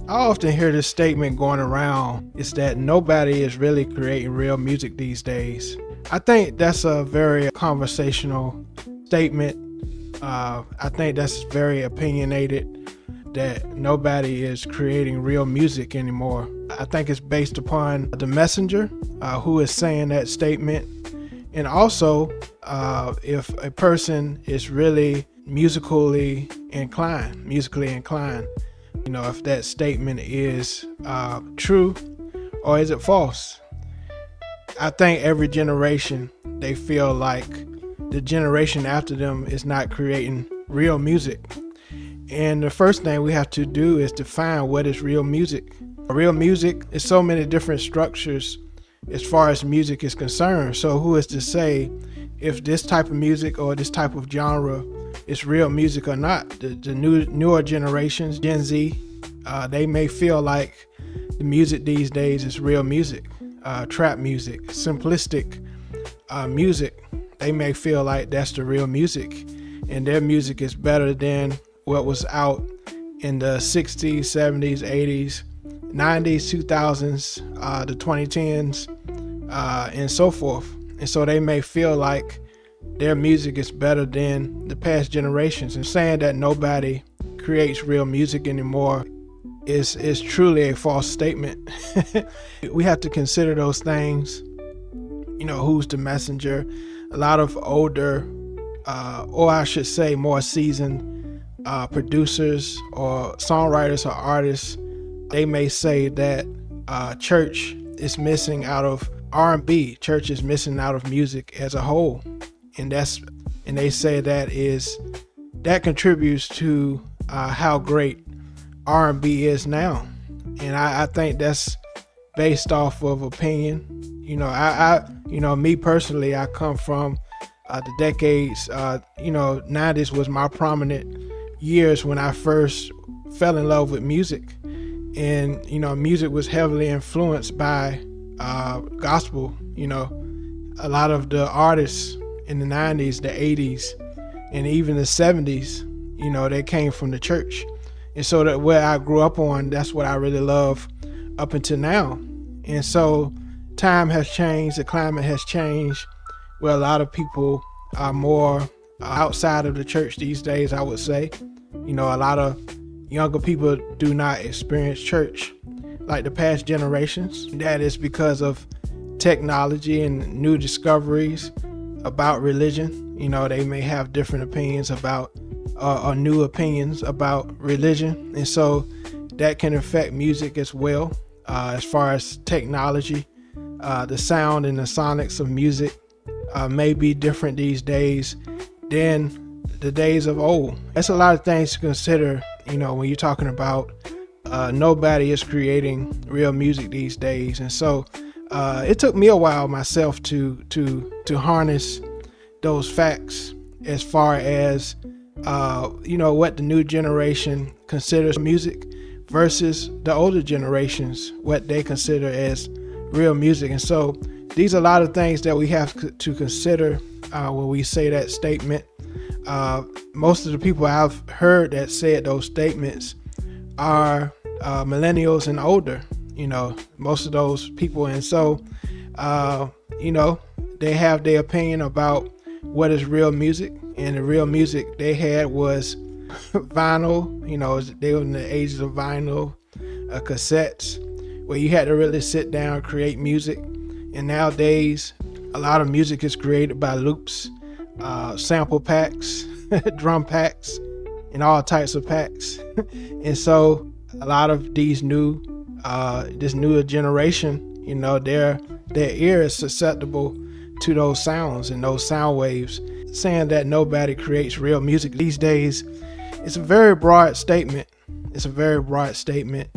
I often hear this statement going around, is that nobody is really creating real music these days. I think that's a very conversational statement. I think that's very opinionated, that nobody is creating real music anymore. I think it's based upon the messenger who is saying that statement, and also if a person is really musically inclined, if that statement is true or is it false. I think every generation, they feel like the generation after them is not creating real music. And the first thing we have to do is define what is real music. Real music is so many different structures as far as music is concerned. So who is to say if this type of music or this type of genre is real music or not? The newer generations, Gen Z, they may feel like the music these days is real music, trap music, simplistic music. They may feel like that's the real music, and their music is better than what was out in the 60s, 70s, 80s, 90s, 2000s, the 2010s, and so forth. And so they may feel like their music is better than the past generations. And saying that nobody creates real music anymore is truly a false statement. We have to consider those things. Who's the messenger? A lot of older, or I should say more seasoned producers or songwriters or artists, they may say that church is missing out of R&B. Church is missing out of music as a whole, and they say that contributes to how great R&B is now. And I think that's based off of opinion. Me personally, I come from the decades. 90s was my prominent years when I first fell in love with music, and music was heavily influenced by gospel. A lot of the artists in the 90s, the 80s, and even the 70s, they came from the church. And so that where I grew up on, that's what I really love up until now. And so time has changed, the climate has changed, where a lot of people are more outside of the church these days, I would say. A lot of younger people do not experience church like the past generations. That is because of technology and new discoveries about religion. They may have different opinions about or new opinions about religion, and so that can affect music as well. As far as technology, the sound and the sonics of music may be different these days than the days of old. That's a lot of things to consider, when you're talking about nobody is creating real music these days. And so it took me a while myself to harness those facts as far as what the new generation considers music versus the older generations, what they consider as real music. And so these are a lot of things that we have to consider when we say that statement. Most of the people I've heard that said those statements are millennials and older, most of those people. And so, they have their opinion about what is real music. And the real music they had was vinyl. They were in the ages of vinyl, cassettes, where you had to really sit down and create music. And nowadays, a lot of music is created by loops, sample packs, drum packs, and all types of packs. And so a lot of this newer generation, their ear is susceptible to those sounds and those sound waves. Saying that nobody creates real music these days, it's a very broad statement. It's a very broad statement,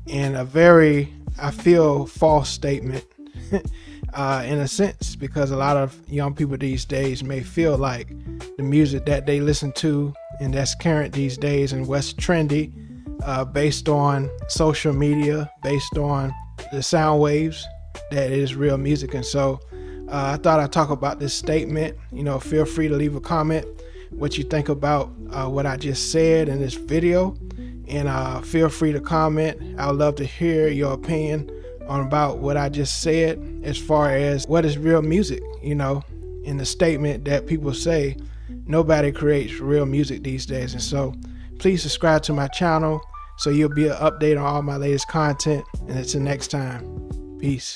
and a very, I feel, false statement in a sense, because a lot of young people these days may feel like the music that they listen to and that's current these days and what's trendy, based on social media, based on the sound waves, that is real music. And so I thought I'd talk about this statement. Feel free to leave a comment what you think about what I just said in this video. And feel free to comment. I would love to hear your opinion on about what I just said as far as what is real music, you know, in the statement that people say nobody creates real music these days. And so please subscribe to my channel so you'll be an update on all my latest content. And until next time, peace.